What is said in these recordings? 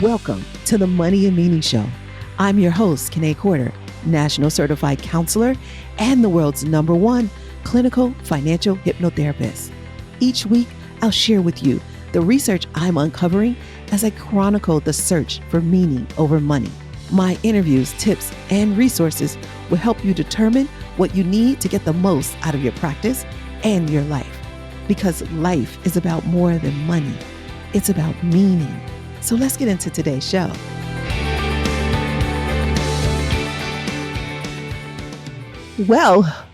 Welcome to the Money and Meaning Show. I'm your host, Kene Corder, National Certified Counselor and the world's #1 clinical financial hypnotherapist. Each week, I'll share with you the research I'm uncovering as I chronicle the search for meaning over money. My interviews, tips, and resources will help you determine what you need to get the most out of your practice and your life. Because life is about more than money. It's about meaning. So let's get into today's show. Well,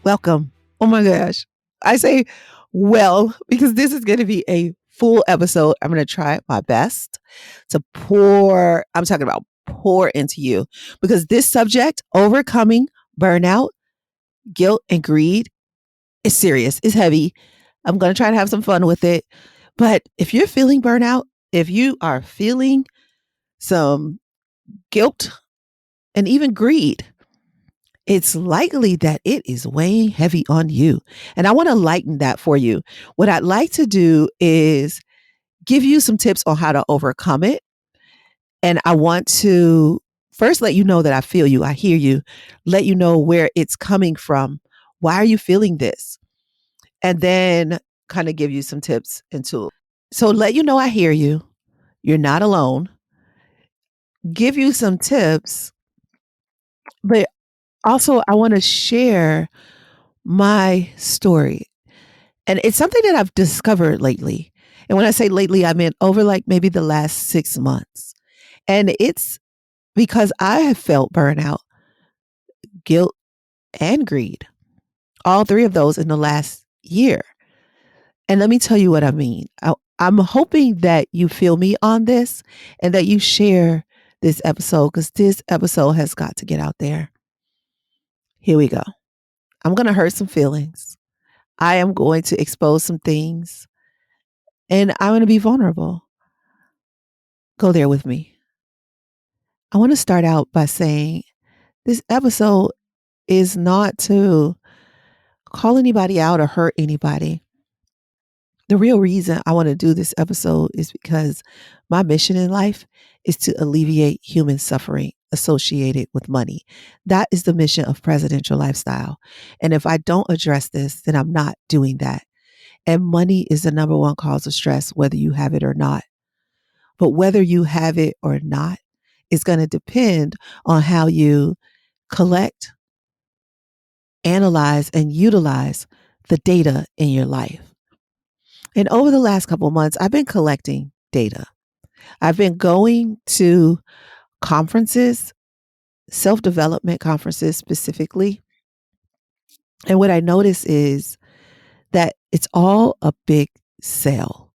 welcome. Oh my gosh. I say well because this is going to be a full episode. I'm going to try my best to pour into you because this subject, overcoming burnout, guilt, and greed, is serious. It's heavy. I'm going to try to have some fun with it. But if you're feeling burnout, if you are feeling some guilt and even greed, it's likely that it is weighing heavy on you. And I want to lighten that for you. What I'd like to do is give you some tips on how to overcome it. And I want to first let you know that I feel you, I hear you, let you know where it's coming from. Why are you feeling this? And then kind of give you some tips and tools. So let you know I hear you. You're not alone. Give you some tips, but also I want to share my story. And it's something that I've discovered lately. And when I say lately, I mean over like maybe the last 6 months. And it's because I have felt burnout, guilt, and greed. All three of those in the last year. And let me tell you what I mean. I'm hoping that you feel me on this and that you share this episode because this episode has got to get out there. Here we go. I'm going to hurt some feelings. I am going to expose some things and I'm going to be vulnerable. Go there with me. I want to start out by saying this episode is not to call anybody out or hurt anybody. The real reason I want to do this episode is because my mission in life is to alleviate human suffering associated with money. That is the mission of Presidential Lifestyle. And if I don't address this, then I'm not doing that. And money is the #1 cause of stress, whether you have it or not. But whether you have it or not is going to depend on how you collect, analyze, and utilize the data in your life. And over the last couple of months, I've been collecting data. I've been going to conferences, self-development conferences specifically. And what I notice is that it's all a big sale.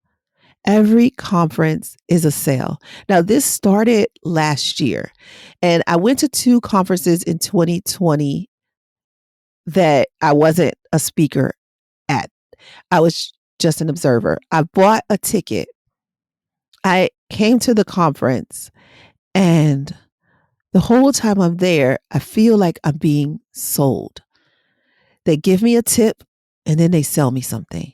Every conference is a sale. Now, this started last year, and I went to 2 conferences in 2020 that I wasn't a speaker at. I was just an observer. I bought a ticket. I came to the conference, and the whole time I'm there, I feel like I'm being sold. They give me a tip, and then they sell me something.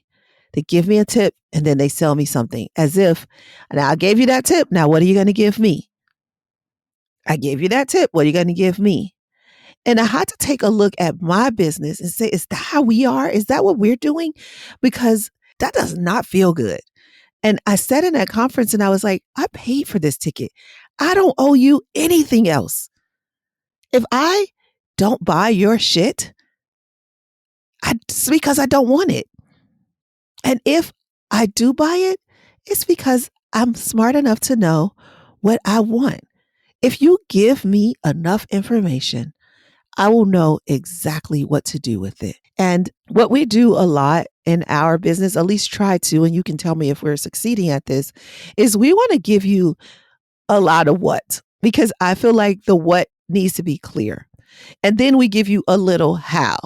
They give me a tip, and then they sell me something as if, now I gave you that tip. Now, what are you going to give me? I gave you that tip. What are you going to give me? And I had to take a look at my business and say, is that how we are? Is that what we're doing? Because that does not feel good. And I sat in that conference and I was like, I paid for this ticket. I don't owe you anything else. If I don't buy your shit, it's because I don't want it. And if I do buy it, it's because I'm smart enough to know what I want. If you give me enough information, I will know exactly what to do with it. And what we do a lot in our business, at least try to, and you can tell me if we're succeeding at this, is we want to give you a lot of what, because I feel like the what needs to be clear. And then we give you a little how.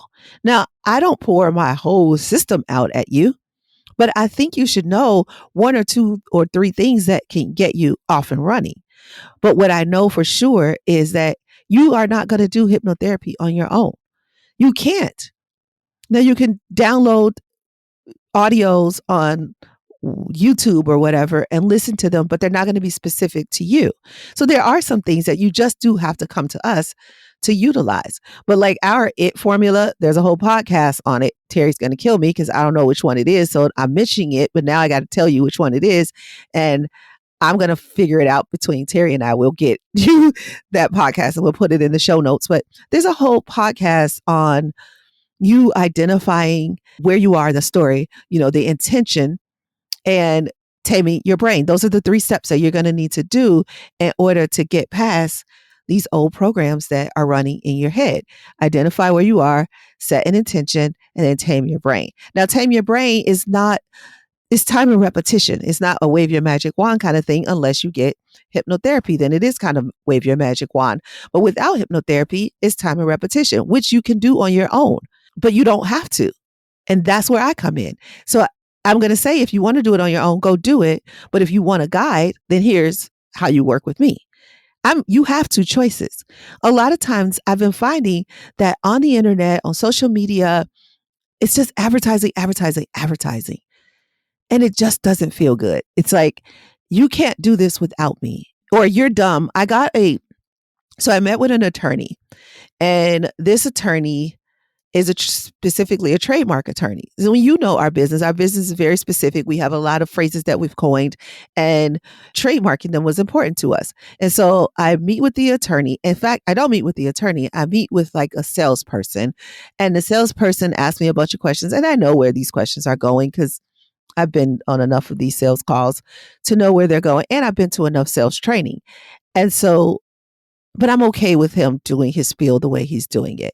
Now, I don't pour my whole system out at you, but I think you should know 1 or 2 or 3 things that can get you off and running. But what I know for sure is that you are not going to do hypnotherapy on your own. You can't. Now you can download audios on YouTube or whatever and listen to them, but they're not going to be specific to you. So there are some things that you just do have to come to us to utilize. But like our IT formula, there's a whole podcast on it. Terry's going to kill me because I don't know which one it is. So I'm mentioning it, but now I got to tell you which one it is. And I'm going to figure it out between Terry and I. We'll get you that podcast and we'll put it in the show notes. But there's a whole podcast on you identifying where you are in the story, the intention and taming your brain. Those are the 3 steps that you're going to need to do in order to get past these old programs that are running in your head. Identify where you are, set an intention, and then tame your brain. Now, tame your brain it's time and repetition. It's not a wave your magic wand kind of thing unless you get hypnotherapy. Then it is kind of wave your magic wand. But without hypnotherapy, it's time and repetition, which you can do on your own, but you don't have to. And that's where I come in. So I'm going to say, if you want to do it on your own, go do it. But if you want a guide, then here's how you work with me. You have 2 choices. A lot of times I've been finding that on the internet, on social media, it's just advertising, advertising, advertising. And it just doesn't feel good. It's like, you can't do this without me, or you're dumb. So I met with an attorney, and this attorney is specifically a trademark attorney. So when our business is very specific. We have a lot of phrases that we've coined, and trademarking them was important to us. And so I meet with the attorney. In fact, I don't meet with the attorney. I meet with like a salesperson, and the salesperson asked me a bunch of questions, and I know where these questions are going because I've been on enough of these sales calls to know where they're going. And I've been to enough sales training. And so, but I'm okay with him doing his spiel the way he's doing it.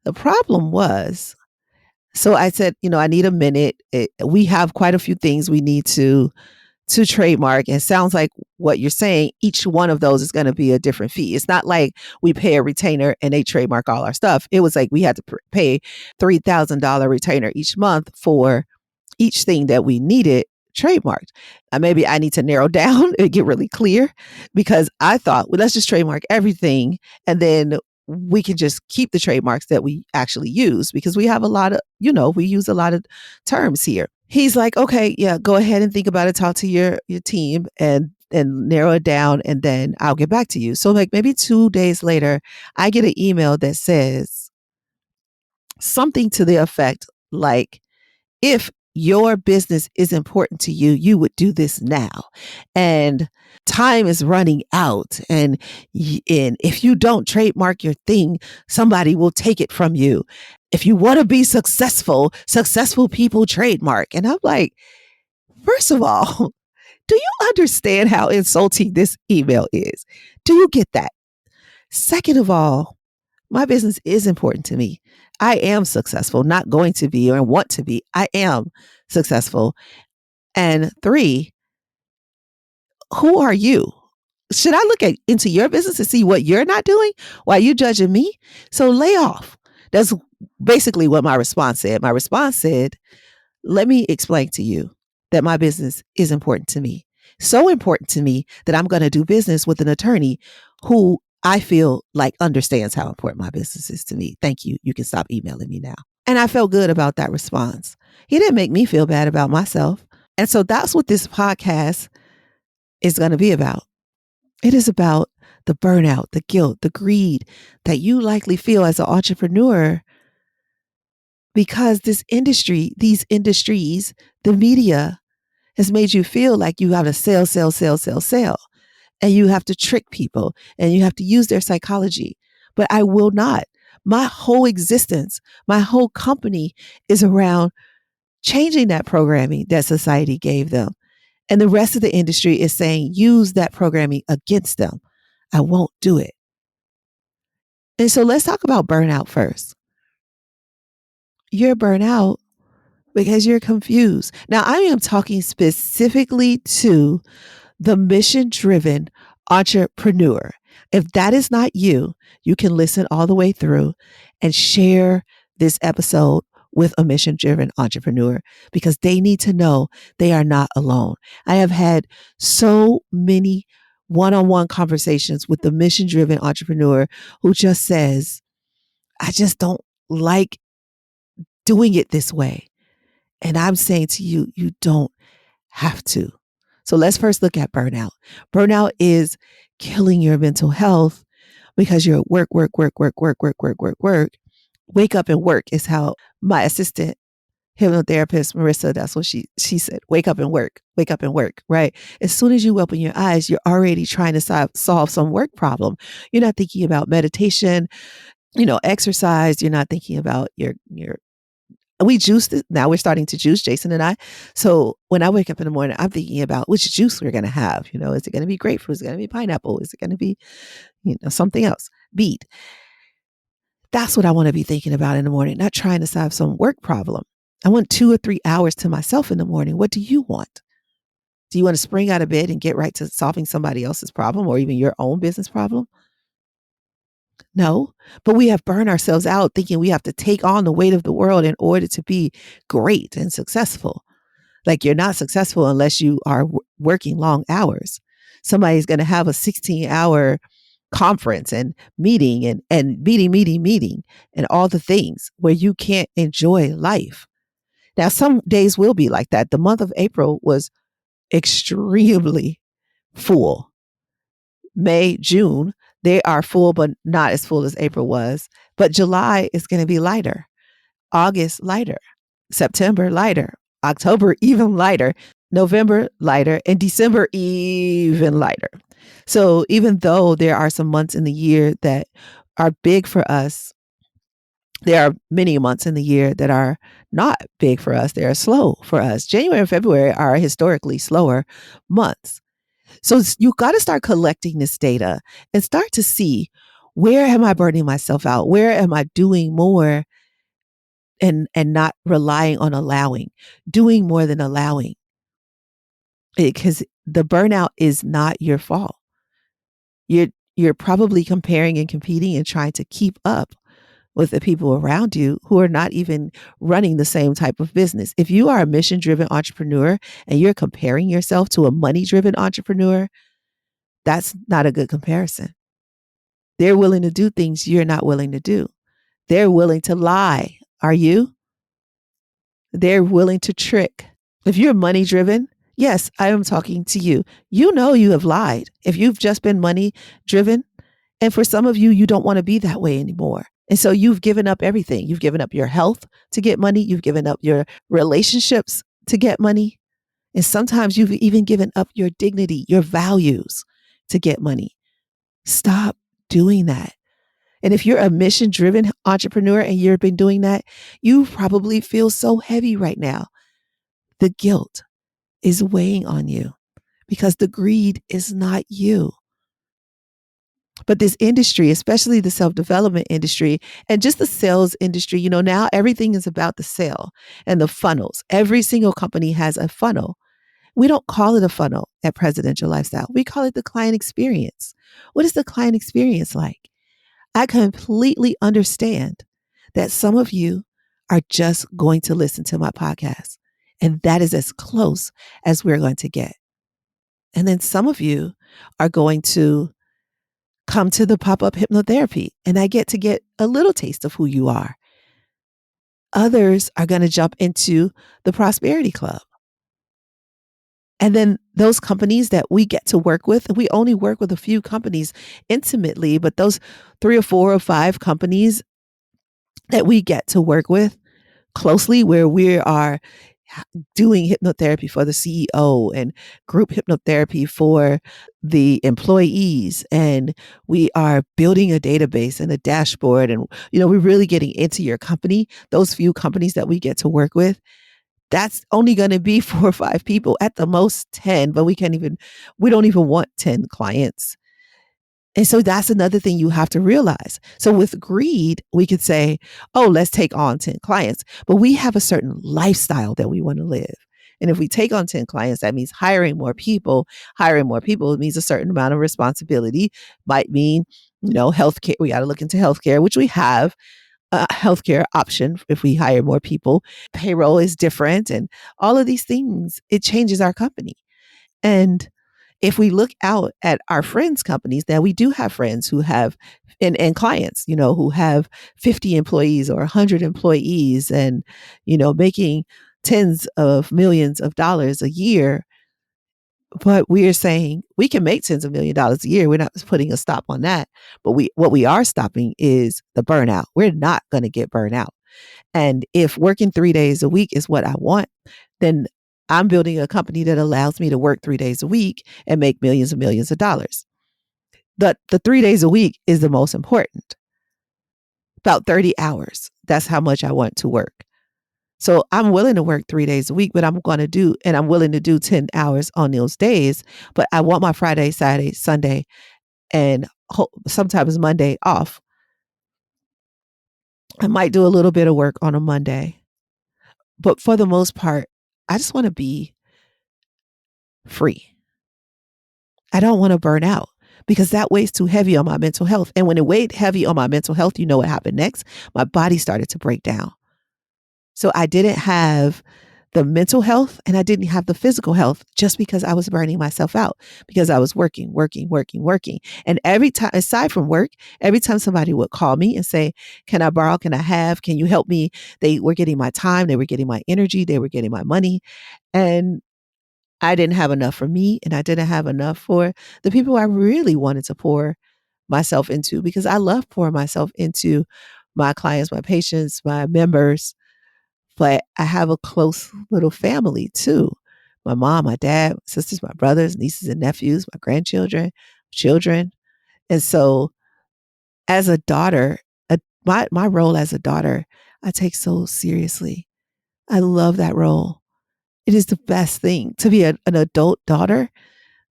The problem was, so I said, I need a minute. We have quite a few things we need to trademark. And it sounds like what you're saying, each one of those is going to be a different fee. It's not like we pay a retainer and they trademark all our stuff. It was like we had to pay $3,000 retainer each month for each thing that we needed trademarked. Maybe I need to narrow down and get really clear, because I thought, well, let's just trademark everything and then we can just keep the trademarks that we actually use, because we have a lot of, we use a lot of terms here. He's like, okay, yeah, go ahead and think about it. Talk to your team and narrow it down, and then I'll get back to you. So like maybe 2 days later, I get an email that says something to the effect like, if your business is important to you, you would do this now. And time is running out. And if you don't trademark your thing, somebody will take it from you. If you want to be successful people trademark. And I'm like, first of all, do you understand how insulting this email is? Do you get that? Second of all, my business is important to me. I am successful, not going to be or want to be. I am successful. And 3, who are you? Should I look into your business to see what you're not doing while you judging me? So lay off. That's basically what my response said. My response said, let me explain to you that my business is important to me. So important to me that I'm going to do business with an attorney who I feel like understands how important my business is to me. Thank you. You can stop emailing me now. And I felt good about that response. He didn't make me feel bad about myself. And so that's what this podcast is going to be about. It is about the burnout, the guilt, the greed that you likely feel as an entrepreneur, because these industries, the media has made you feel like you have to sell. And you have to trick people and you have to use their psychology. But I will not. My whole existence, my whole company is around changing that programming that society gave them. And the rest of the industry is saying, use that programming against them. I won't do it. And so let's talk about burnout first. You're burnt out because you're confused. Now, I am talking specifically to the mission-driven entrepreneur. If that is not you, you can listen all the way through and share this episode with a mission-driven entrepreneur, because they need to know they are not alone. I have had so many one-on-one conversations with the mission-driven entrepreneur who just says, I just don't like doing it this way. And I'm saying to you, you don't Have to. So let's first look at burnout. Burnout is killing your mental health because you're work, work, work, work, work, work, work, work, work. Wake up and work is how my assistant hypnotherapist Marissa, that's what she said. Wake up and work. Wake up and work. Right. As soon as you open your eyes, you're already trying to solve some work problem. You're not thinking about meditation, exercise. You're not thinking about your. We juiced it. Now we're starting to juice, Jason and I. So when I wake up in the morning, I'm thinking about which juice we're going to have. Is it going to be grapefruit? Is it going to be pineapple? Is it going to be, something else? Beet. That's what I want to be thinking about in the morning, not trying to solve some work problem. I want 2 or 3 hours to myself in the morning. What do you want? Do you want to spring out of bed and get right to solving somebody else's problem or even your own business problem? No, but we have burned ourselves out thinking we have to take on the weight of the world in order to be great and successful. Like you're not successful unless you are working long hours. Somebody's going to have a 16-hour conference and meeting and meeting and all the things where you can't enjoy life. Now, some days will be like that. The month of April was extremely full. May, June, they are full, but not as full as April was. But July is going to be lighter. August, lighter. September, lighter. October, even lighter. November, lighter. And December, even lighter. So even though there are some months in the year that are big for us, there are many months in the year that are not big for us. They are slow for us. January and February are historically slower months. So you got to start collecting this data and start to see, where am I burning myself out? Where am I doing more and not relying on allowing, doing more than allowing? Because the burnout is not your fault. You're probably comparing and competing and trying to keep up with the people around you who are not even running the same type of business. If you are a mission-driven entrepreneur and you're comparing yourself to a money-driven entrepreneur, that's not a good comparison. They're willing to do things you're not willing to do. They're willing to lie. Are you? They're willing to trick. If you're money-driven, yes, I am talking to you. You know you have lied. If you've just been money-driven, and for some of you, you don't want to be that way anymore. And so you've given up everything. You've given up your health to get money. You've given up your relationships to get money. And sometimes you've even given up your dignity, your values to get money. Stop doing that. And if you're a mission-driven entrepreneur and you've been doing that, you probably feel so heavy right now. The guilt is weighing on you because the greed is not you. But this industry, especially the self-development industry and just the sales industry, now everything is about the sale and the funnels. Every single company has a funnel. We don't call it a funnel at Presidential Lifestyle. We call it the client experience. What is the client experience like? I completely understand that some of you are just going to listen to my podcast, and that is as close as we're going to get. And then some of you are going to come to the pop-up hypnotherapy, and I get to get a little taste of who you are. Others are going to jump into the Prosperity Club. And then those companies that we get to work with, we only work with a few companies intimately, but those 3 or 4 or 5 companies that we get to work with closely, where we are doing hypnotherapy for the CEO and group hypnotherapy for the employees. And we are building a database and a dashboard. And, we're really getting into your company. Those few companies that we get to work with, that's only going to be 4 or 5 people, at the most 10, but we don't even want 10 clients. And so that's another thing you have to realize. So with greed, we could say, oh, let's take on 10 clients, but we have a certain lifestyle that we want to live. And if we take on 10 clients, that means hiring more people. Hiring more people means a certain amount of responsibility. Might mean, healthcare. We got to look into healthcare, which we have a healthcare option if we hire more people. Payroll is different, and all of these things, it changes our company. And if we look out at our friends' companies, now we do have friends who have, and clients, who have 50 employees or 100 employees and, making tens of millions of dollars a year. But we are saying we can make tens of $1 million a year. We're not putting a stop on that. But what we are stopping is the burnout. We're not going to get burnt out. And if working 3 days a week is what I want, then I'm building a company that allows me to work 3 days a week and make millions and millions of dollars. But the 3 days a week is the most important. About 30 hours. That's how much I want to work. So I'm willing to work 3 days a week, but I'm willing to do 10 hours on those days. But I want my Friday, Saturday, Sunday, and sometimes Monday off. I might do a little bit of work on a Monday, but for the most part, I just want to be free. I don't want to burn out because that weighs too heavy on my mental health. And when it weighed heavy on my mental health, you know what happened next? My body started to break down. So I didn't have the mental health and I didn't have the physical health just because I was burning myself out because I was working. And every time, aside from work, every time somebody would call me and say, can I borrow? Can I have? Can you help me? They were getting my time. They were getting my energy. They were getting my money. And I didn't have enough for me and I didn't have enough for the people I really wanted to pour myself into because I love pouring myself into my clients, my patients, my members. But I have a close little family too. My mom, my dad, my sisters, my brothers, nieces and nephews, my grandchildren, children. And so as a daughter, my role as a daughter, I take so seriously. I love that role. It is the best thing to be an adult daughter.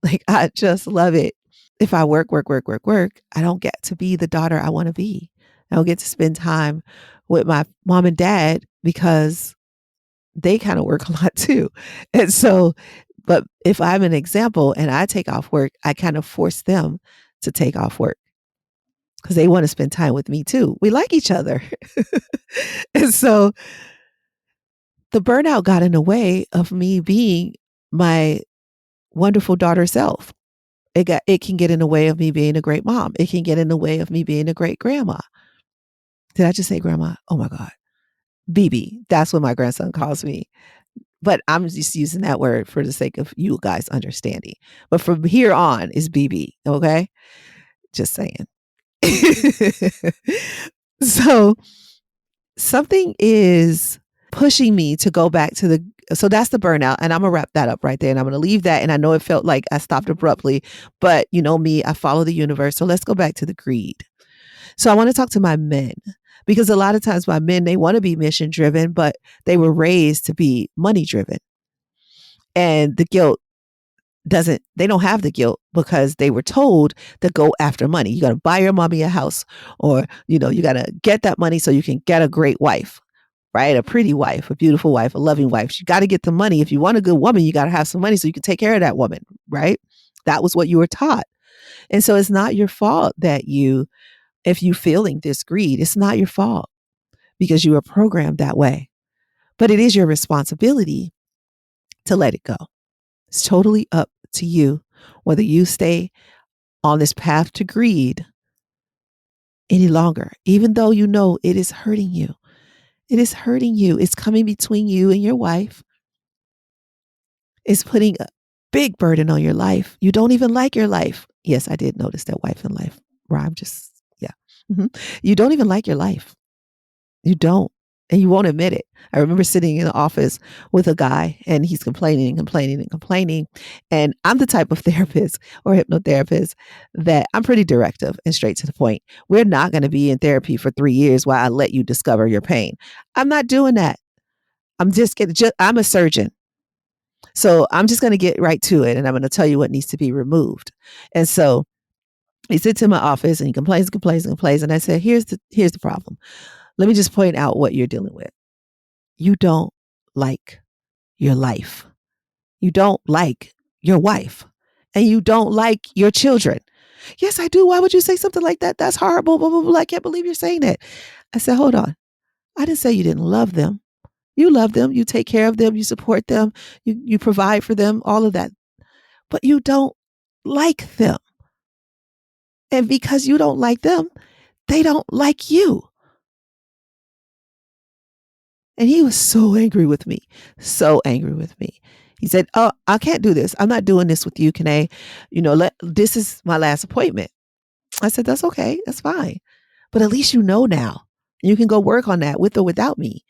Like, I just love it. If I work, I don't get to be the daughter I want to be. I don't get to spend time with my mom and dad because they kind of work a lot too. And so, but if I'm an example and I take off work, I kind of force them to take off work because they want to spend time with me too. We like each other. And so the burnout got in the way of me being my wonderful daughter self. It can get in the way of me being a great mom. It can get in the way of me being a great grandma. Did I just say grandma? Oh my God. BB. That's what my grandson calls me. But I'm just using that word for the sake of you guys understanding. But from here on is BB. Okay. Just saying. So something is pushing me to go back to so that's the burnout. And I'm going to wrap that up right there. And I'm going to leave that. And I know it felt like I stopped abruptly, but you know me, I follow the universe. So let's go back to the greed. So I want to talk to my men because a lot of times my men, they want to be mission driven, but they were raised to be money driven. And the guilt they don't have the guilt because they were told to go after money. You got to buy your mommy a house or, you got to get that money so you can get a great wife, right? A pretty wife, a beautiful wife, a loving wife. You got to get the money. If you want a good woman, you got to have some money so you can take care of that woman, right? That was what you were taught. And so it's not your fault that if you feeling this greed, it's not your fault because you were programmed that way. But it is your responsibility to let it go. It's totally up to you whether you stay on this path to greed any longer, even though you know it is hurting you. It is hurting you. It's coming between you and your wife. It's putting a big burden on your life. You don't even like your life. Yes, I did notice that wife and life rhyme. Yeah. You don't even like your life. You don't. And you won't admit it. I remember sitting in the office with a guy and he's complaining. And I'm the type of therapist or hypnotherapist that I'm pretty directive and straight to the point. We're not going to be in therapy for 3 years while I let you discover your pain. I'm not doing that. I'm a surgeon. So I'm just going to get right to it and I'm going to tell you what needs to be removed. And so he sits in my office and he complains. And I said, here's the problem. Let me just point out what you're dealing with. You don't like your life. You don't like your wife. And you don't like your children. Yes, I do. Why would you say something like that? That's horrible. Blah, blah, blah. I can't believe you're saying that. I said, hold on. I didn't say you didn't love them. You love them. You take care of them. You support them. You provide for them, all of that. But you don't like them. And because you don't like them, they don't like you. And he was so angry with me, so angry with me. He said, "Oh, I can't do this. I'm not doing this with you, Kanae. This is my last appointment." I said, "That's okay. That's fine. But at least you know now. You can go work on that with or without me."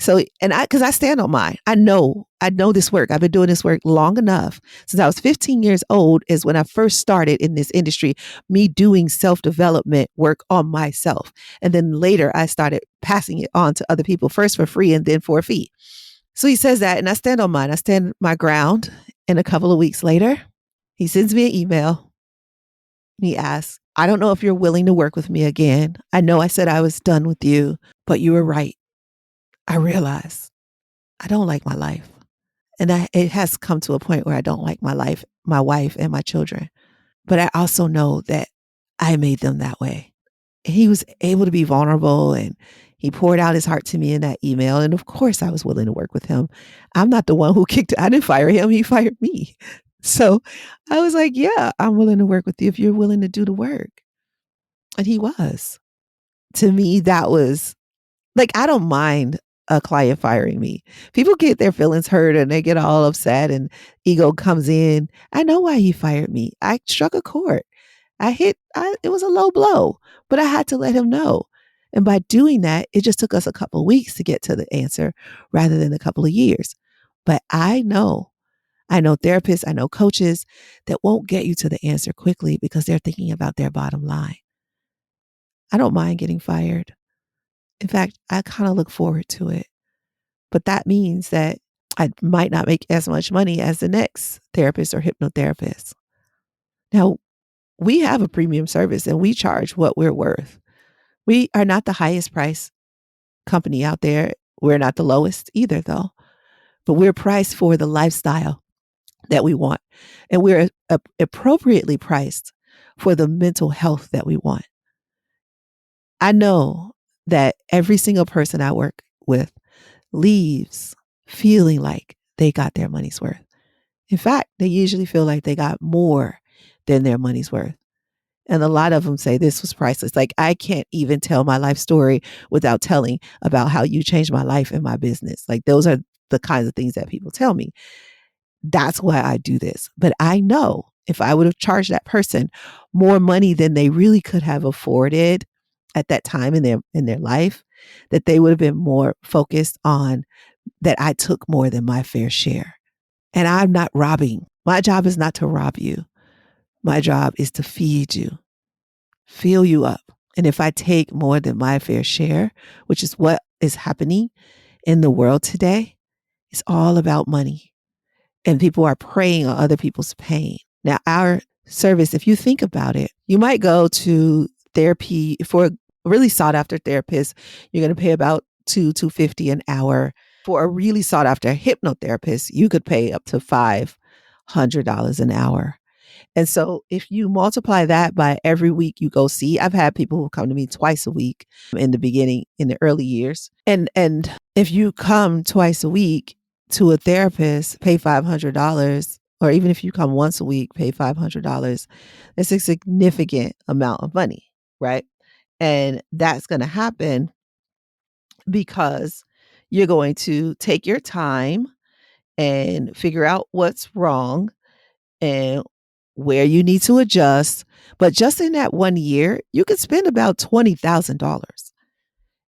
So, because I stand on mine, I know this work. I've been doing this work long enough. Since I was 15 years old is when I first started in this industry, me doing self-development work on myself. And then later I started passing it on to other people, first for free and then for a fee. So he says that, and I stand on mine. I stand my ground. And a couple of weeks later, he sends me an email. He asks, "I don't know if you're willing to work with me again. I know I said I was done with you, but you were right. I realize I don't like my life. And it has come to a point where I don't like my life, my wife, and my children. But I also know that I made them that way." And he was able to be vulnerable, and he poured out his heart to me in that email. And of course, I was willing to work with him. I'm not the one who I didn't fire him. He fired me. So I was like, "Yeah, I'm willing to work with you if you're willing to do the work." And he was. To me, that was like, I don't mind a client firing me. People get their feelings hurt and they get all upset and ego comes in. I know why he fired me. I struck a chord. It was a low blow, but I had to let him know. And by doing that, it just took us a couple of weeks to get to the answer rather than a couple of years. But I know therapists, I know coaches that won't get you to the answer quickly because they're thinking about their bottom line. I don't mind getting fired. In fact, I kind of look forward to it. But that means that I might not make as much money as the next therapist or hypnotherapist. Now, we have a premium service and we charge what we're worth. We are not the highest price company out there. We're not the lowest either, though. But we're priced for the lifestyle that we want. And we're appropriately priced for the mental health that we want. I know that every single person I work with leaves feeling like they got their money's worth. In fact, they usually feel like they got more than their money's worth. And a lot of them say this was priceless. Like, I can't even tell my life story without telling about how you changed my life and my business. Like, those are the kinds of things that people tell me. That's why I do this. But I know if I would have charged that person more money than they really could have afforded at that time in their life, that they would have been more focused on that I took more than my fair share. And I'm not robbing. My job is not to rob you. My job is to feed you, fill you up. And if I take more than my fair share, which is what is happening in the world today, it's all about money. And people are preying on other people's pain. Now, our service, if you think about it, you might go to therapy for a really sought after therapist. You're going to pay about $250 an hour. For a really sought after hypnotherapist, you could pay up to $500 an hour. And so if you multiply that by every week you go see, I've had people who come to me twice a week in the beginning, in the early years. And if you come twice a week to a therapist, pay $500, or even if you come once a week, pay $500, it's a significant amount of money, right? And that's going to happen because you're going to take your time and figure out what's wrong and where you need to adjust. But just in that 1 year, you could spend about $20,000.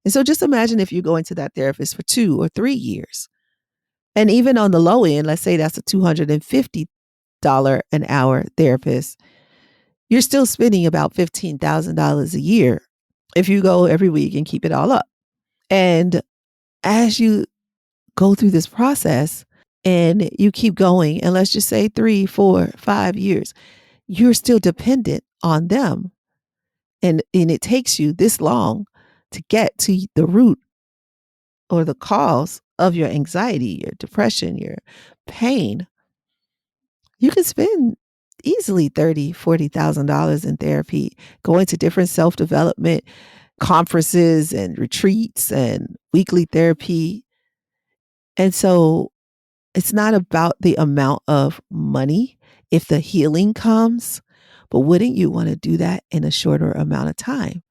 And so just imagine if you're going to that therapist for 2 or 3 years. And even on the low end, let's say that's a $250 an hour therapist, you're still spending about $15,000 a year if you go every week and keep it all up. And as you go through this process and you keep going, and let's just say 3, 4, 5 years, you're still dependent on them. And it takes you this long to get to the root or the cause of your anxiety, your depression, your pain. You can spend easily $30,000, $40,000 in therapy, going to different self-development conferences and retreats and weekly therapy. And so it's not about the amount of money if the healing comes, but wouldn't you want to do that in a shorter amount of time?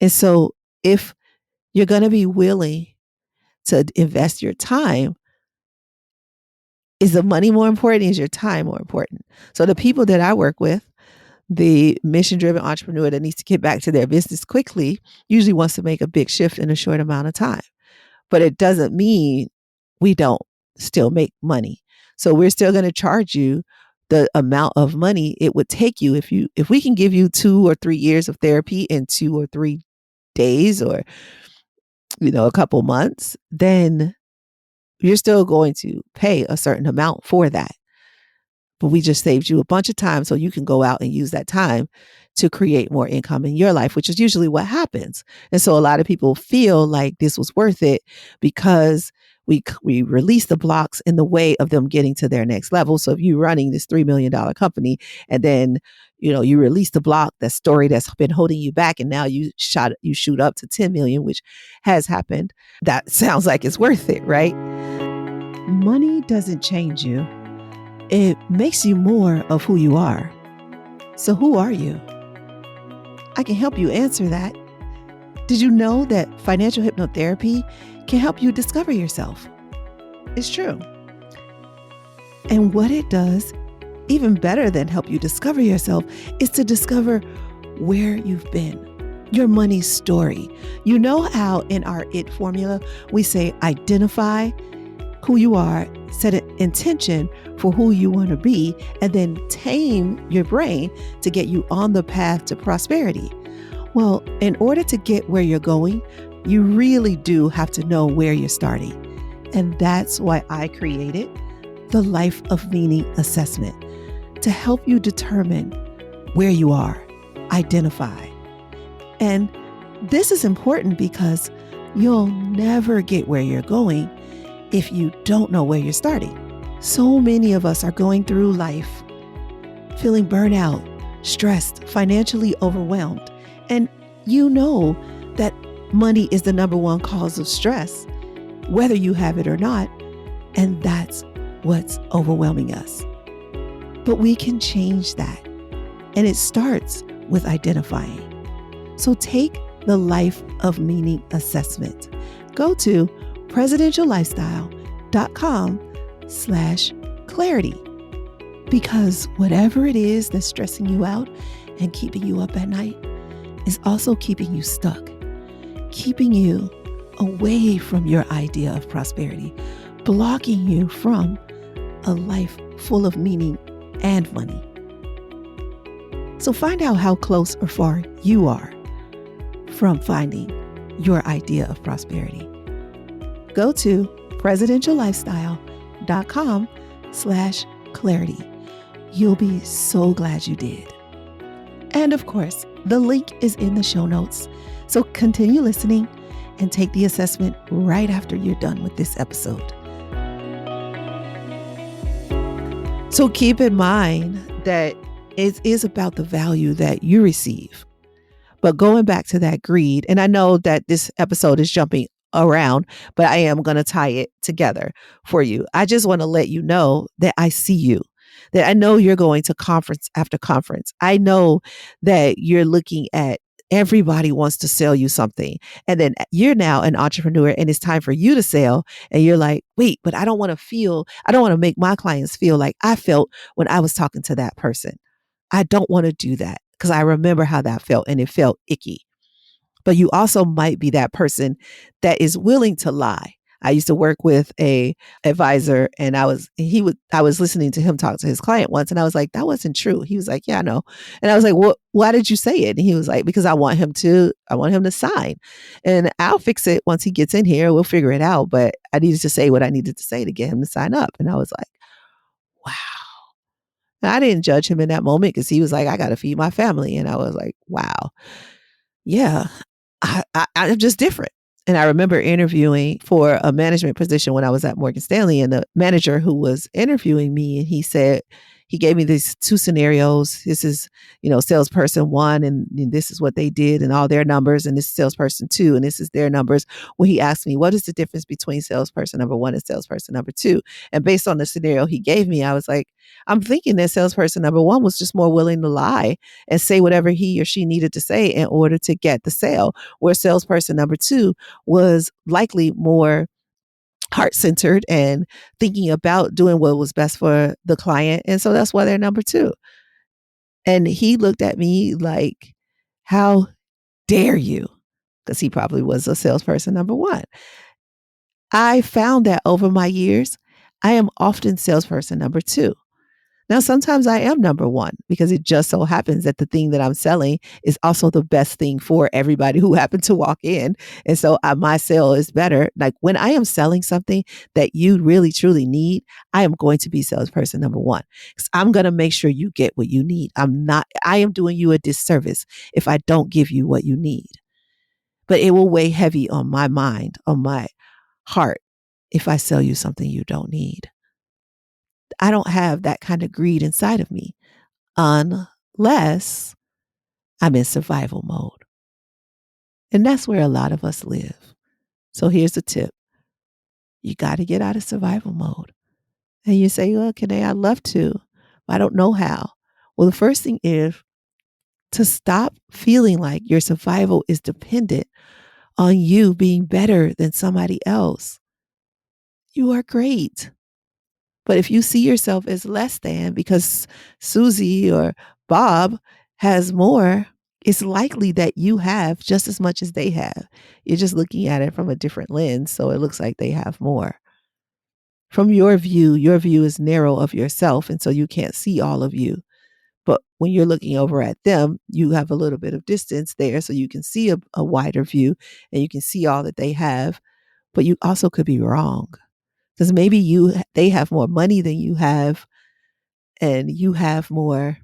And so if you're going to be willing to invest your time, is the money more important? Is your time more important? So the people that I work with, the mission driven entrepreneur that needs to get back to their business quickly, usually wants to make a big shift in a short amount of time. But it doesn't mean we don't still make money. So we're still going to charge you the amount of money it would take you if we can give you 2 or 3 years of therapy in 2 or 3 days, or a couple months, then you're still going to pay a certain amount for that. But we just saved you a bunch of time so you can go out and use that time to create more income in your life, which is usually what happens. And so a lot of people feel like this was worth it because we release the blocks in the way of them getting to their next level. So if you're running this $3 million company and then you release the block, that story that's been holding you back, and now you shoot up to 10 million, which has happened. That sounds like it's worth it, right? Money doesn't change you. It makes you more of who you are. So who are you? I can help you answer that. Did you know that financial hypnotherapy can help you discover yourself? It's true. And what it does, even better than help you discover yourself, is to discover where you've been, your money story. You know how in our IT formula, we say identify who you are, set an intention for who you want to be, and then tame your brain to get you on the path to prosperity. Well, in order to get where you're going, you really do have to know where you're starting. And that's why I created the Life of Meaning Assessment, to help you determine where you are, identify. And this is important because you'll never get where you're going if you don't know where you're starting. So many of us are going through life feeling burnout, stressed, financially overwhelmed. And you know that money is the number one cause of stress, whether you have it or not. And that's what's overwhelming us. But we can change that. And it starts with identifying. So take the Life of Meaning Assessment. Go to presidentiallifestyle.com/clarity. Because whatever it is that's stressing you out and keeping you up at night is also keeping you stuck, keeping you away from your idea of prosperity, blocking you from a life full of meaning and money. So find out how close or far you are from finding your idea of prosperity. Go to presidentiallifestyle.com/clarity. You'll be so glad you did. And of course, the link is in the show notes. So continue listening and take the assessment right after you're done with this episode. So keep in mind that it is about the value that you receive. But going back to that greed, and I know that this episode is jumping around, but I am going to tie it together for you. I just want to let you know that I see you, that I know you're going to conference after conference. I know that you're looking at everybody wants to sell you something. And then you're now an entrepreneur and it's time for you to sell. And you're like, wait, but I don't want to make my clients feel like I felt when I was talking to that person. I don't want to do that because I remember how that felt and it felt icky. But you also might be that person that is willing to lie. I used to work with a advisor and I was listening to him talk to his client once and I was like, that wasn't true. He was like, yeah, I know. And I was like, well, why did you say it? And he was like, because I want him to sign and I'll fix it once he gets in here. We'll figure it out. But I needed to say what I needed to say to get him to sign up. And I was like, wow. And I didn't judge him in that moment because he was like, I got to feed my family. And I was like, wow. Yeah, I'm just different. And I remember interviewing for a management position when I was at Morgan Stanley, and the manager who was interviewing me, and he gave me these two scenarios. This is, salesperson one, and this is what they did and all their numbers, and this is salesperson two, and this is their numbers. When he asked me, what is the difference between salesperson number one and salesperson number two? And based on the scenario he gave me, I was like, I'm thinking that salesperson number one was just more willing to lie and say whatever he or she needed to say in order to get the sale, where salesperson number two was likely more heart centered and thinking about doing what was best for the client. And so that's why they're number two. And he looked at me like, how dare you? Because he probably was a salesperson number one. I found that over my years, I am often salesperson number two. Now, sometimes I am number one because it just so happens that the thing that I'm selling is also the best thing for everybody who happened to walk in. And so my sale is better. Like when I am selling something that you really truly need, I am going to be salesperson number one because I'm going to make sure you get what you need. I am doing you a disservice if I don't give you what you need. But it will weigh heavy on my mind, on my heart, if I sell you something you don't need. I don't have that kind of greed inside of me unless I'm in survival mode. And that's where a lot of us live. So here's the tip. You got to get out of survival mode. And you say, well, Kanae, I'd love to, but I don't know how. Well, the first thing is to stop feeling like your survival is dependent on you being better than somebody else. You are great. But if you see yourself as less than because Susie or Bob has more, it's likely that you have just as much as they have. You're just looking at it from a different lens, so it looks like they have more. From your view is narrow of yourself, and so you can't see all of you. But when you're looking over at them, you have a little bit of distance there, so you can see a wider view and you can see all that they have. But you also could be wrong because maybe they have more money than you have, and you have more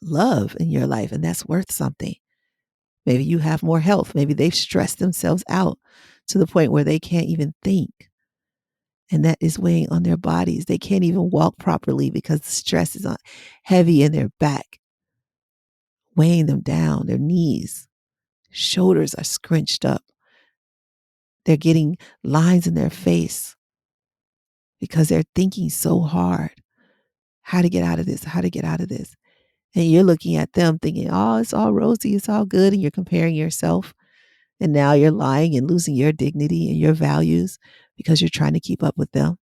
love in your life, and that's worth something. Maybe you have more health. Maybe they've stressed themselves out to the point where they can't even think. And that is weighing on their bodies. They can't even walk properly because the stress is heavy in their back, weighing them down, their knees, shoulders are scrunched up. They're getting lines in their face because they're thinking so hard how to get out of this, how to get out of this. And you're looking at them thinking, oh, it's all rosy, it's all good. And you're comparing yourself. And now you're lying and losing your dignity and your values because you're trying to keep up with them.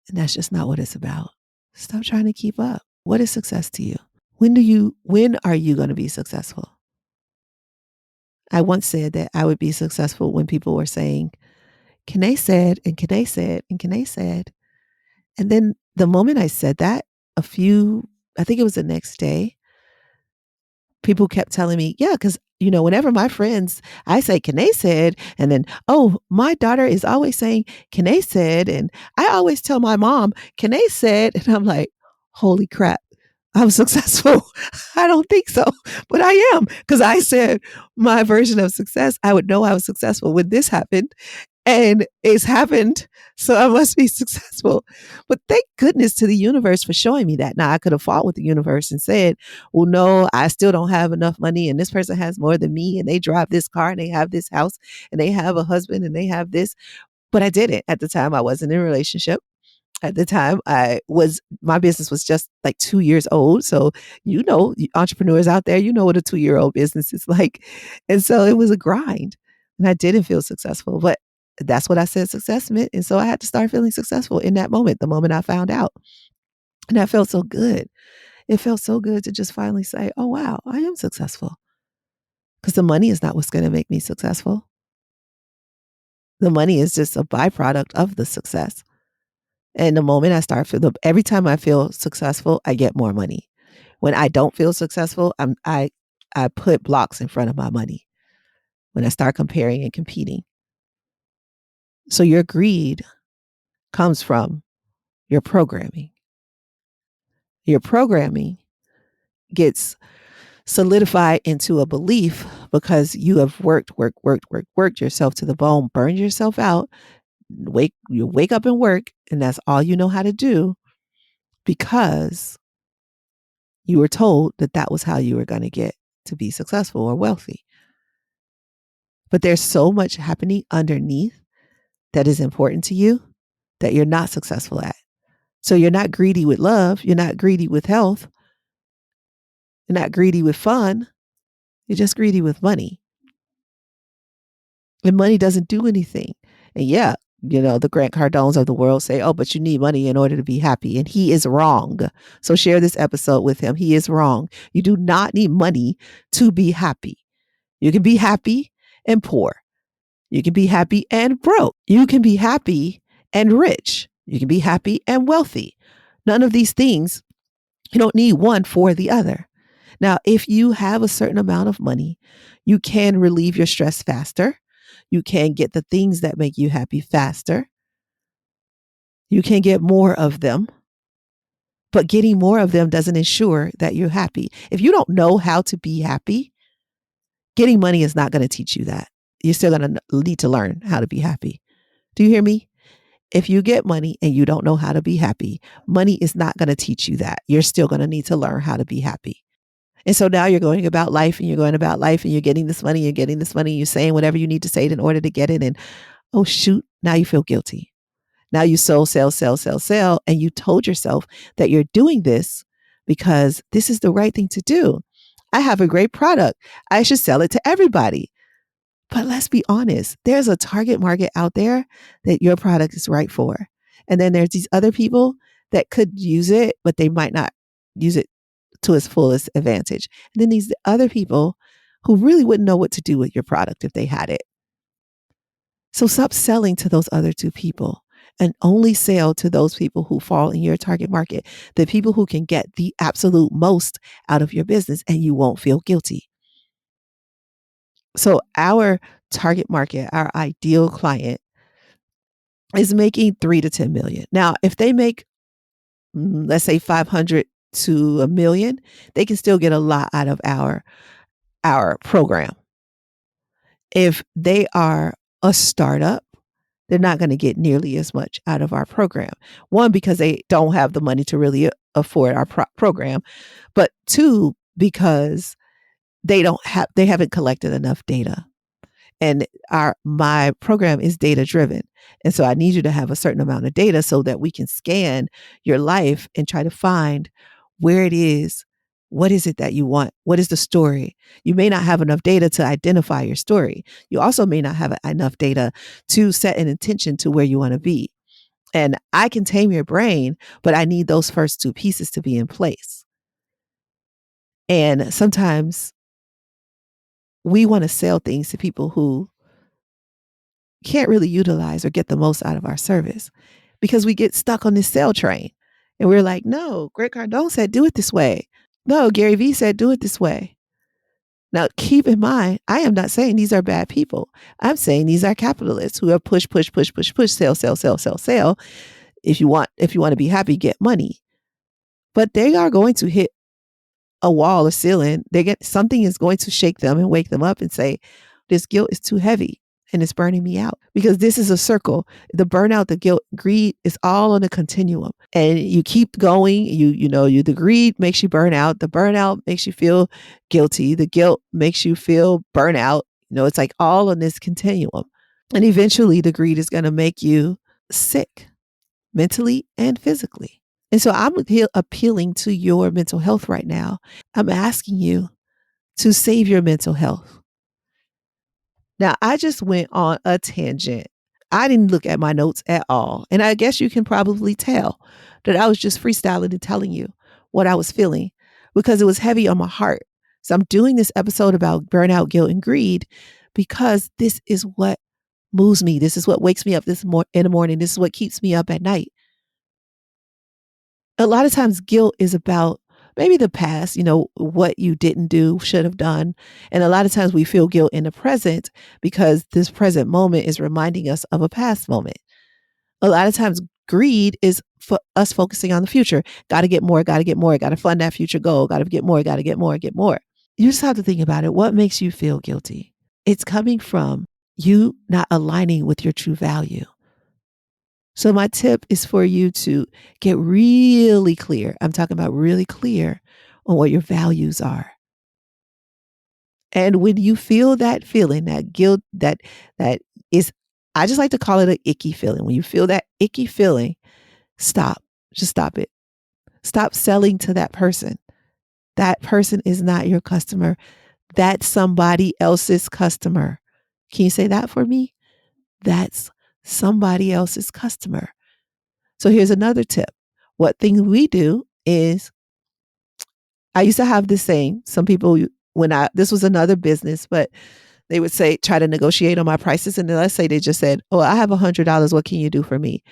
And that's just not what it's about. Stop trying to keep up. What is success to you? When are you going to be successful? I once said that I would be successful when people were saying, Kanae said, and Kanae said, and Kanae said. And then the moment I said that, I think it was the next day, people kept telling me, yeah, because, whenever my friends, I say, Kanae said, and then, oh, my daughter is always saying, Kanae said, and I always tell my mom, Kanae said, and I'm like, holy crap, I'm successful. I don't think so, but I am, because I said my version of success, I would know I was successful when this happened. And it's happened, so I must be successful. But thank goodness to the universe for showing me that. Now, I could have fought with the universe and said, well, no, I still don't have enough money, and this person has more than me, and they drive this car, and they have this house, and they have a husband, and they have this. But I didn't. At the time, I wasn't in a relationship. At the time, my business was just like 2 years old. So, entrepreneurs out there, what a 2-year-old business is like. And so it was a grind, and I didn't feel successful, but that's what I said success meant. And so I had to start feeling successful in that moment, the moment I found out. And that felt so good. It felt so good to just finally say, oh, wow, I am successful. Because the money is not what's going to make me successful. The money is just a byproduct of the success. And the moment I every time I feel successful, I get more money. When I don't feel successful, I put blocks in front of my money when I start comparing and competing. So your greed comes from your programming. Your programming gets solidified into a belief because you have worked yourself to the bone, burned yourself out. You wake up and work, and that's all you know how to do because you were told that was how you were going to get to be successful or wealthy. But there's so much happening underneath that is important to you that you're not successful at. So you're not greedy with love. You're not greedy with health. You're not greedy with fun. You're just greedy with money. And money doesn't do anything. And yeah, The Grant Cardones of the world say, oh, but you need money in order to be happy. And he is wrong. So share this episode with him. He is wrong. You do not need money to be happy. You can be happy and poor. You can be happy and broke. You can be happy and rich. You can be happy and wealthy. None of these things, you don't need one for the other. Now, if you have a certain amount of money, you can relieve your stress faster. You can get the things that make you happy faster. You can get more of them, but getting more of them doesn't ensure that you're happy. If you don't know how to be happy, getting money is not going to teach you that. You're still going to need to learn how to be happy. Do you hear me? If you get money and you don't know how to be happy, money is not going to teach you that. You're still going to need to learn how to be happy. And so now you're going about life and you're going about life and you're getting this money, you're getting this money, you're saying whatever you need to say in order to get it. And oh, shoot, now you feel guilty. Now you sell, and you told yourself that you're doing this because this is the right thing to do. I have a great product. I should sell it to everybody. But let's be honest, there's a target market out there that your product is right for. And then there's these other people that could use it, but they might not use it to its fullest advantage. And then these other people who really wouldn't know what to do with your product if they had it. So stop selling to those other two people and only sell to those people who fall in your target market, the people who can get the absolute most out of your business, and you won't feel guilty. So our target market, our ideal client, is making 3 to 10 million. Now, if they make, let's say 500 to $1 million, they can still get a lot out of our program. If they are a startup, they're not going to get nearly as much out of our program. One, because they don't have the money to really afford our program, but two, because they haven't collected enough data. And my program is data driven. And so I need you to have a certain amount of data so that we can scan your life and try to find where it is. What is it that you want? What is the story? You may not have enough data to identify your story. You also may not have enough data to set an intention to where you want to be. And I can tame your brain, but I need those first two pieces to be in place. And sometimes we want to sell things to people who can't really utilize or get the most out of our service because we get stuck on this sale train. And we're like, no, Grant Cardone said, do it this way. No, Gary Vee said, do it this way. Now, keep in mind, I am not saying these are bad people. I'm saying these are capitalists who have push, sell. If you want to be happy, get money. But they are going to hit a wall or ceiling. Something is going to shake them and wake them up and say, this guilt is too heavy and it's burning me out, because this is a circle. The burnout, the guilt, greed is all on a continuum, and you keep going. The greed makes you burn out. The burnout makes you feel guilty. The guilt makes you feel burnout. It's like all on this continuum. And eventually the greed is going to make you sick mentally and physically. And so I'm appealing to your mental health right now. I'm asking you to save your mental health. Now, I just went on a tangent. I didn't look at my notes at all. And I guess you can probably tell that I was just freestyling and telling you what I was feeling because it was heavy on my heart. So I'm doing this episode about burnout, guilt, and greed because this is what moves me. This is what wakes me up in the morning. This is what keeps me up at night. A lot of times guilt is about maybe the past, what you didn't do, should have done. And a lot of times we feel guilt in the present because this present moment is reminding us of a past moment. A lot of times greed is for us focusing on the future. Got to get more, got to fund that future goal, got to get more. You just have to think about it. What makes you feel guilty? It's coming from you not aligning with your true value. So my tip is for you to get really clear. I'm talking about really clear on what your values are. And when you feel that feeling, that guilt, that is, I just like to call it an icky feeling. When you feel that icky feeling, stop. Just stop it. Stop selling to that person. That person is not your customer. That's somebody else's customer. Can you say that for me? That's somebody else's customer. So here's another tip. What thing we do is, I used to have this saying, some people, this was another business, but they would say, try to negotiate on my prices. And then let's say they just said, oh, I have $100. What can you do for me?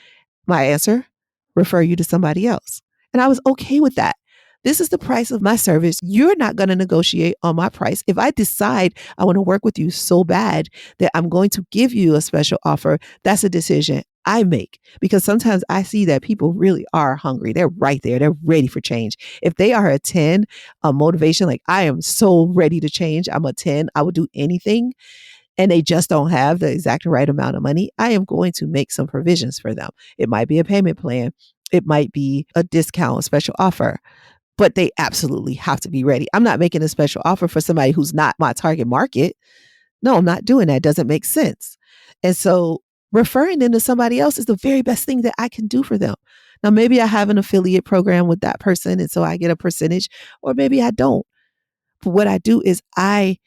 My answer, refer you to somebody else. And I was okay with that. This is the price of my service. You're not going to negotiate on my price. If I decide I want to work with you so bad that I'm going to give you a special offer, that's a decision I make, because sometimes I see that people really are hungry. They're right there. They're ready for change. If they are a 10, a motivation, like I am so ready to change, I'm a 10, I would do anything, and they just don't have the exact right amount of money, I am going to make some provisions for them. It might be a payment plan. It might be a discount, a special offer, but they absolutely have to be ready. I'm not making a special offer for somebody who's not my target market. No, I'm not doing that. It doesn't make sense. And so referring them to somebody else is the very best thing that I can do for them. Now, maybe I have an affiliate program with that person, and so I get a percentage, or maybe I don't. But what I do is I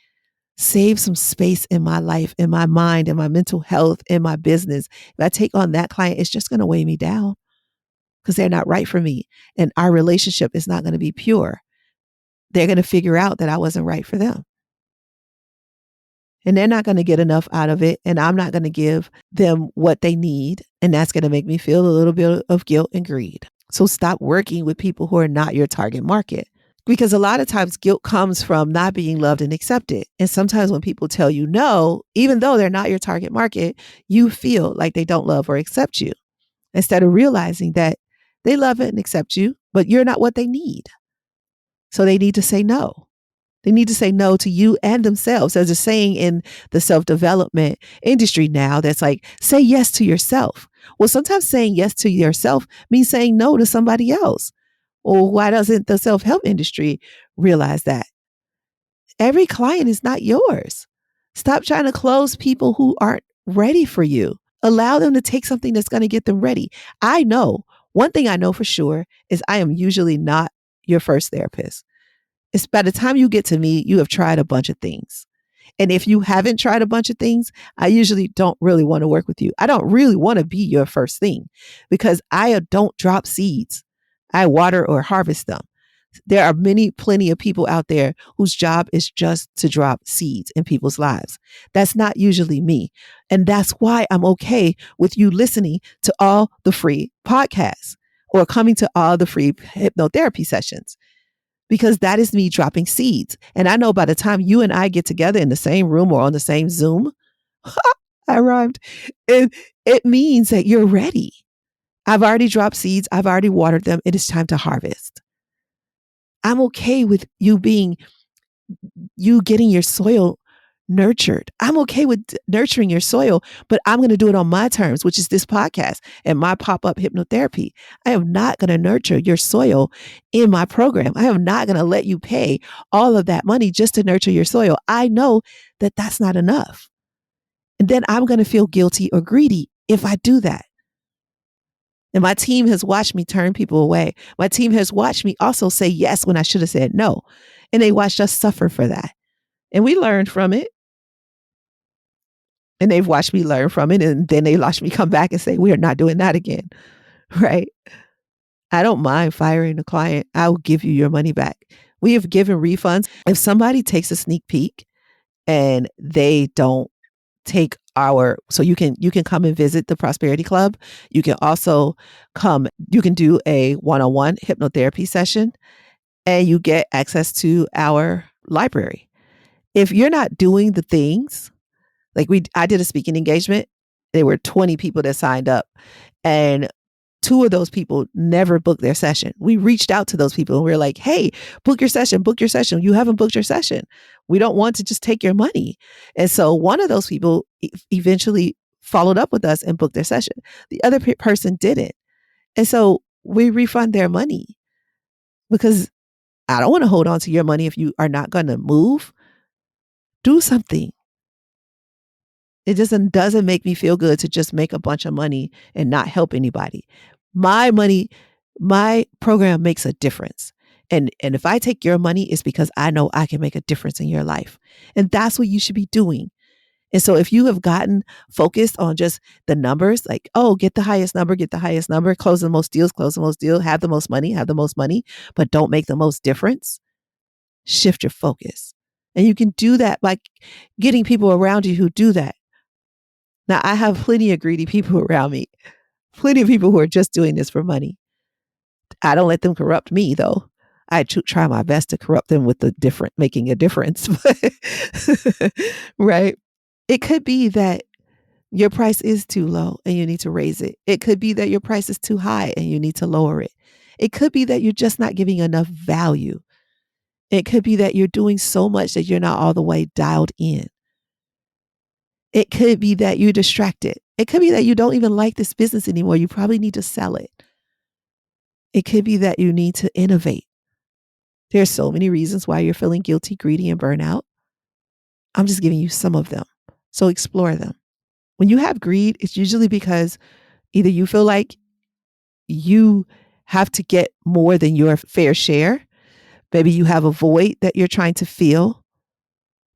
save some space in my life, in my mind, in my mental health, in my business. If I take on that client, it's just going to weigh me down because they're not right for me. And our relationship is not going to be pure. They're going to figure out that I wasn't right for them. And they're not going to get enough out of it. And I'm not going to give them what they need. And that's going to make me feel a little bit of guilt and greed. So stop working with people who are not your target market. Because a lot of times guilt comes from not being loved and accepted. And sometimes when people tell you no, even though they're not your target market, you feel like they don't love or accept you, instead of realizing that they love it and accept you, but you're not what they need. So they need to say no. They need to say no to you and themselves. There's a saying in the self-development industry now that's like, say yes to yourself. Well, sometimes saying yes to yourself means saying no to somebody else. Well, why doesn't the self-help industry realize that? Every client is not yours. Stop trying to close people who aren't ready for you. Allow them to take something that's going to get them ready. I know, one thing I know for sure is I am usually not your first therapist. It's by the time you get to me, you have tried a bunch of things. And if you haven't tried a bunch of things, I usually don't really want to work with you. I don't really want to be your first thing because I don't drop seeds. I water or harvest them. There are plenty of people out there whose job is just to drop seeds in people's lives. That's not usually me. And that's why I'm okay with you listening to all the free podcasts or coming to all the free hypnotherapy sessions, because that is me dropping seeds. And I know by the time you and I get together in the same room or on the same Zoom, I rhymed, it means that you're ready. I've already dropped seeds. I've already watered them. It is time to harvest. I'm okay with you getting your soil nurtured. I'm okay with nurturing your soil, but I'm going to do it on my terms, which is this podcast and my pop-up hypnotherapy. I am not going to nurture your soil in my program. I am not going to let you pay all of that money just to nurture your soil. I know that that's not enough. And then I'm going to feel guilty or greedy if I do that. And my team has watched me turn people away. My team has watched me also say yes when I should have said no. And they watched us suffer for that. And we learned from it. And they've watched me learn from it. And then they watched me come back and say, we are not doing that again. Right? I don't mind firing a client. I'll give you your money back. We have given refunds. If somebody takes a sneak peek and they don't take so you can come and visit the Prosperity Club. You can also you can do a one-on-one hypnotherapy session and you get access to our library. If you're not doing the things, like I did a speaking engagement, there were 20 people that signed up and 2 of those people never booked their session. We reached out to those people and we were like, hey, book your session. You haven't booked your session. We don't want to just take your money. And so one of those people eventually followed up with us and booked their session. The other person didn't. And so we refund their money because I don't want to hold on to your money if you are not going to move. Do something. It doesn't make me feel good to just make a bunch of money and not help anybody. My money, my program makes a difference. And if I take your money, it's because I know I can make a difference in your life. And that's what you should be doing. And so if you have gotten focused on just the numbers, like, oh, get the highest number, close the most deals, have the most money, but don't make the most difference, shift your focus. And you can do that by getting people around you who do that. Now, I have plenty of greedy people around me, plenty of people who are just doing this for money. I don't let them corrupt me, though. I try my best to corrupt them with making a difference. Right? It could be that your price is too low and you need to raise it. It could be that your price is too high and you need to lower it. It could be that you're just not giving enough value. It could be that you're doing so much that you're not all the way dialed in. It could be that you're distracted. It could be that you don't even like this business anymore. You probably need to sell it. It could be that you need to innovate. There's so many reasons why you're feeling guilty, greedy, and burnout. I'm just giving you some of them. So explore them. When you have greed, it's usually because either you feel like you have to get more than your fair share. Maybe you have a void that you're trying to fill.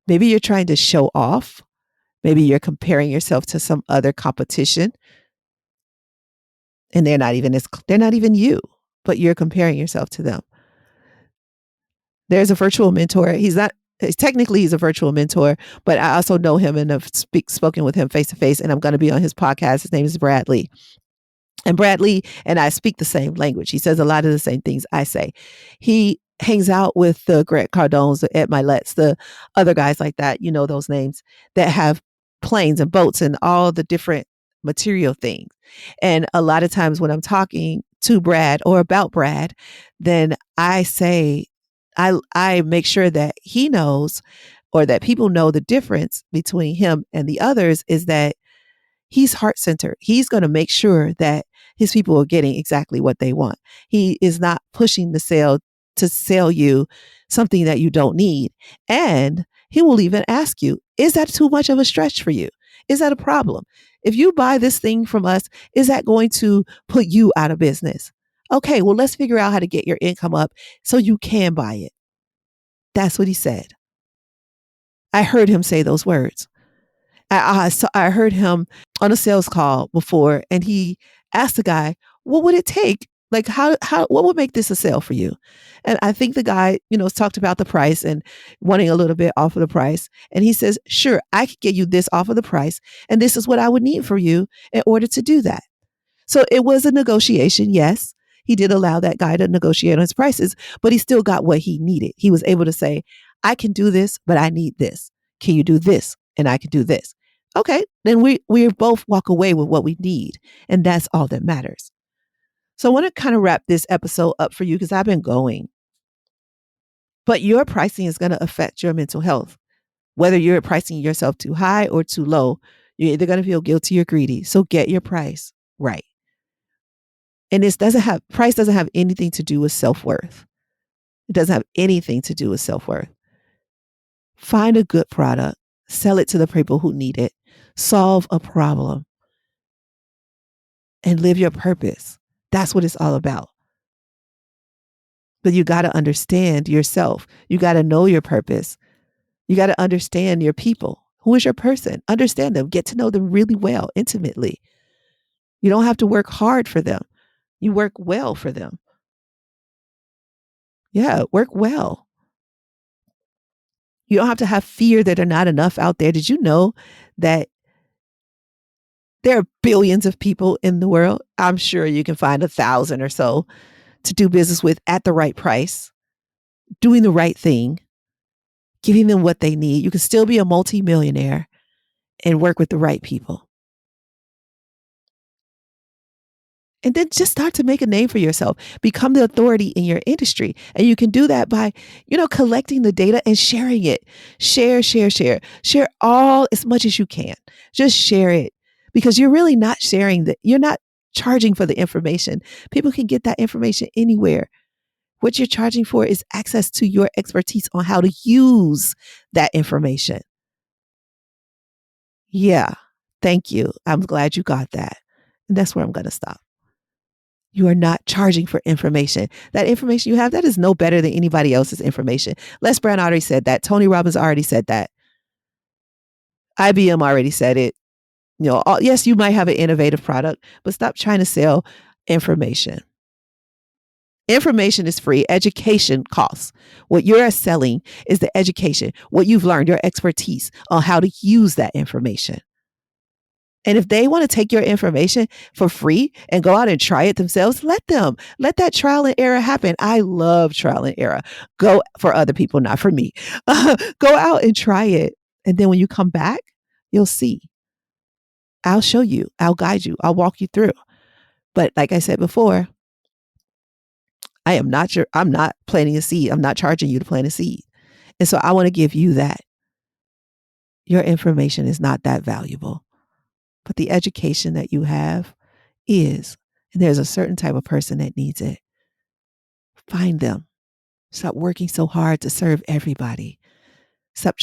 Maybe you're trying to show off. Maybe you're comparing yourself to some other competition. And they're not even you, but you're comparing yourself to them. There's a virtual mentor. He's a virtual mentor, but I also know him and have spoken with him face to face, and I'm going to be on his podcast. His name is Brad Lea. And Brad Lea and I speak the same language. He says a lot of the same things I say. He hangs out with the Grant Cardones, the Ed Milet's, the other guys like that, you know those names, that have planes and boats and all the different material things. And a lot of times when I'm talking to Brad or about Brad, then I say, I make sure that he knows, or that people know, the difference between him and the others is that he's heart-centered. He's going to make sure that his people are getting exactly what they want. He is not pushing to sell you something that you don't need. And he will even ask you, is that too much of a stretch for you? Is that a problem? If you buy this thing from us, is that going to put you out of business? Okay, well, let's figure out how to get your income up so you can buy it. That's what he said. I heard him say those words. I heard him on a sales call before, and he asked the guy, what would it take? Like, what would make this a sale for you? And I think the guy, talked about the price and wanting a little bit off of the price. And he says, sure, I could get you this off of the price. And this is what I would need for you in order to do that. So it was a negotiation. Yes, he did allow that guy to negotiate on his prices, but he still got what he needed. He was able to say, I can do this, but I need this. Can you do this? And I can do this. Okay, then we both walk away with what we need. And that's all that matters. So I want to kind of wrap this episode up for you because I've been going. But your pricing is going to affect your mental health. Whether you're pricing yourself too high or too low, you're either going to feel guilty or greedy. So get your price right. And price doesn't have anything to do with self-worth. It doesn't have anything to do with self-worth. Find a good product, sell it to the people who need it, solve a problem, and live your purpose. That's what it's all about. But you got to understand yourself. You got to know your purpose. You got to understand your people. Who is your person? Understand them. Get to know them really well, intimately. You don't have to work hard for them. You work well for them. Yeah, work well. You don't have to have fear that there are not enough out there. Did you know that there are billions of people in the world? I'm sure you can find 1,000 or so to do business with at the right price, doing the right thing, giving them what they need. You can still be a multimillionaire and work with the right people. And then just start to make a name for yourself. Become the authority in your industry. And you can do that by, collecting the data and sharing it. Share. Share all as much as you can. Just share it because you're really not sharing that. You're not charging for the information. People can get that information anywhere. What you're charging for is access to your expertise on how to use that information. Yeah. Thank you. I'm glad you got that. And that's where I'm going to stop. You are not charging for information. That information you have, that is no better than anybody else's information. Les Brown already said that. Tony Robbins already said that. IBM already said it. Yes, you might have an innovative product, but stop trying to sell information. Information is free. Education costs. What you're selling is the education, what you've learned, your expertise on how to use that information. And if they want to take your information for free and go out and try it themselves, let them. Let that trial and error happen. I love trial and error. Go for other people, not for me. Go out and try it. And then when you come back, you'll see. I'll show you. I'll guide you. I'll walk you through. But like I said before, I'm not planting a seed. I'm not charging you to plant a seed. And so I want to give you that. Your information is not that valuable, but the education that you have is. And there's a certain type of person that needs it. Find them. Stop working so hard to serve everybody. Stop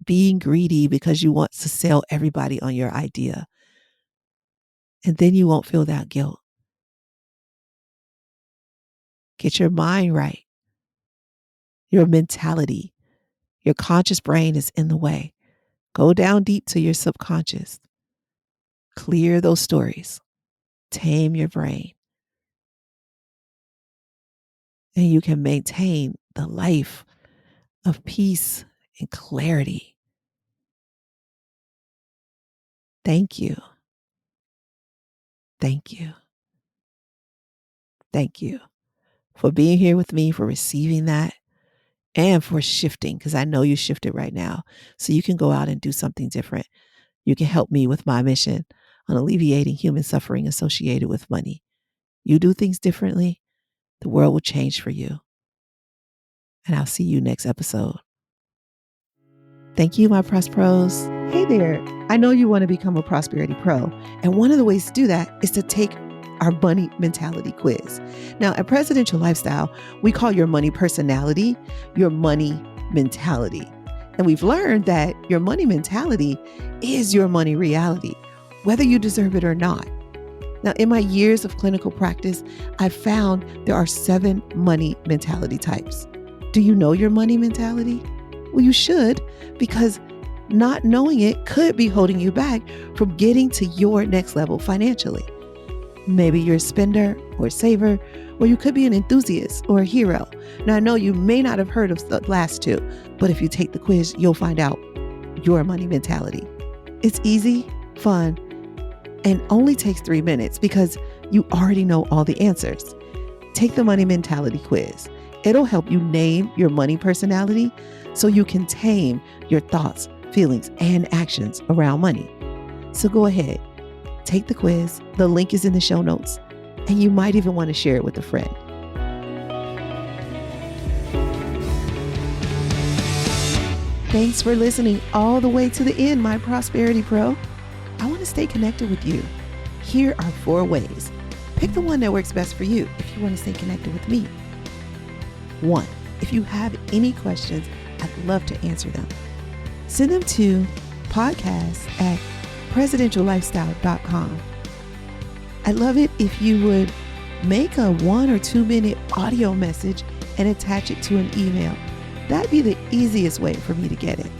being greedy because you want to sell everybody on your idea. And then you won't feel that guilt. Get your mind right. Your mentality, your conscious brain is in the way. Go down deep to your subconscious. Clear those stories. Tame your brain. And you can maintain the life of peace and clarity. Thank you. Thank you. Thank you for being here with me, for receiving that, and for shifting, because I know you shifted right now. So you can go out and do something different. You can help me with my mission on alleviating human suffering associated with money. You do things differently, the world will change for you. And I'll see you next episode. Thank you, my Pros Pros. Hey there. I know you want to become a prosperity pro. And one of the ways to do that is to take our money mentality quiz. Now, at Presidential Lifestyle, we call your money personality your money mentality. And we've learned that your money mentality is your money reality, whether you deserve it or not. Now, in my years of clinical practice, I've found there are 7 money mentality types. Do you know your money mentality? Well, you should, because not knowing it could be holding you back from getting to your next level financially. Maybe you're a spender or a saver, or you could be an enthusiast or a hero. Now, I know you may not have heard of the last 2, but if you take the quiz, you'll find out your money mentality. It's easy, fun, and only takes 3 minutes because you already know all the answers. Take the money mentality quiz. It'll help you name your money personality so you can tame your thoughts, feelings, and actions around money. So go ahead, take the quiz. The link is in the show notes, and you might even want to share it with a friend. Thanks for listening all the way to the end, my Prosperity Pro. I want to stay connected with you. Here are 4 ways. Pick the one that works best for you if you want to stay connected with me. 1, if you have any questions, I'd love to answer them. Send them to podcast@presidentiallifestyle.com. I'd love it if you would make a 1 or 2 minute audio message and attach it to an email. That'd be the easiest way for me to get it.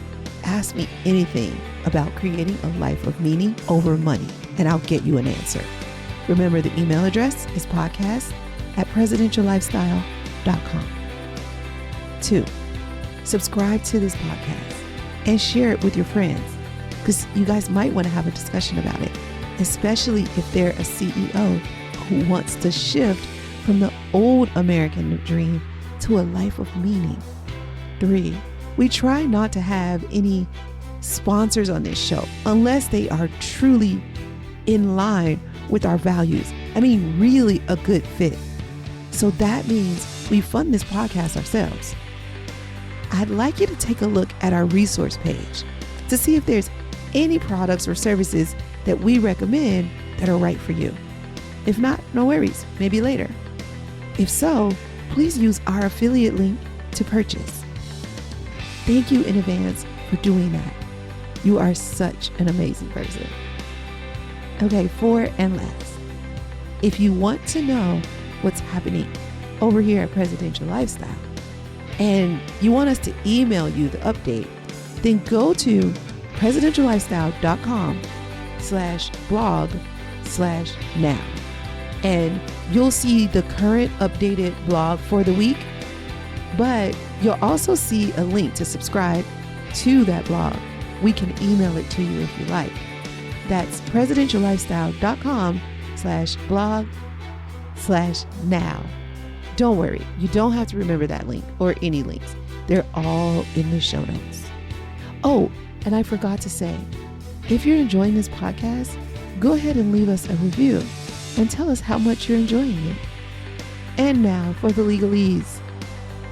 Ask me anything about creating a life of meaning over money, and I'll get you an answer. Remember, the email address is podcast@presidentiallifestyle.com. 2, subscribe to this podcast and share it with your friends, because you guys might want to have a discussion about it, especially if they're a CEO who wants to shift from the old American dream to a life of meaning. 3, we try not to have any sponsors on this show unless they are truly in line with our values. I mean, really a good fit. So that means we fund this podcast ourselves. I'd like you to take a look at our resource page to see if there's any products or services that we recommend that are right for you. If not, no worries, maybe later. If so, please use our affiliate link to purchase. Thank you in advance for doing that. You are such an amazing person. Okay, 4 and last. If you want to know what's happening over here at Presidential Lifestyle, and you want us to email you the update, then go to presidentiallifestyle.com/blog/now. And you'll see the current updated blog for the week, but you'll also see a link to subscribe to that blog. We can email it to you if you like. That's presidentiallifestyle.com/blog/now. Don't worry, you don't have to remember that link or any links. They're all in the show notes. Oh, and I forgot to say, if you're enjoying this podcast, go ahead and leave us a review and tell us how much you're enjoying it. And now for the legalese.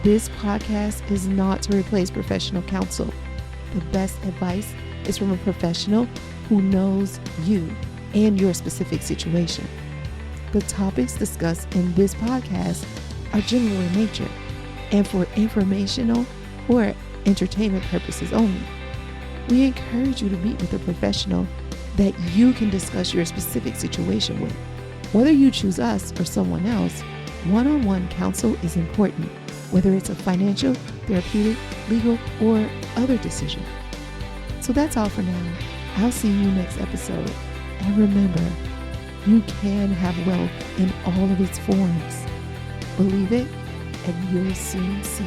This podcast is not to replace professional counsel. The best advice is from a professional who knows you and your specific situation. The topics discussed in this podcast are general in nature and for informational or entertainment purposes only. We encourage you to meet with a professional that you can discuss your specific situation with. Whether you choose us or someone else, one-on-one counsel is important, whether it's a financial, therapeutic, legal, or other decision. So that's all for now. I'll see you next episode. And remember, you can have wealth in all of its forms. Believe it, and you'll soon see.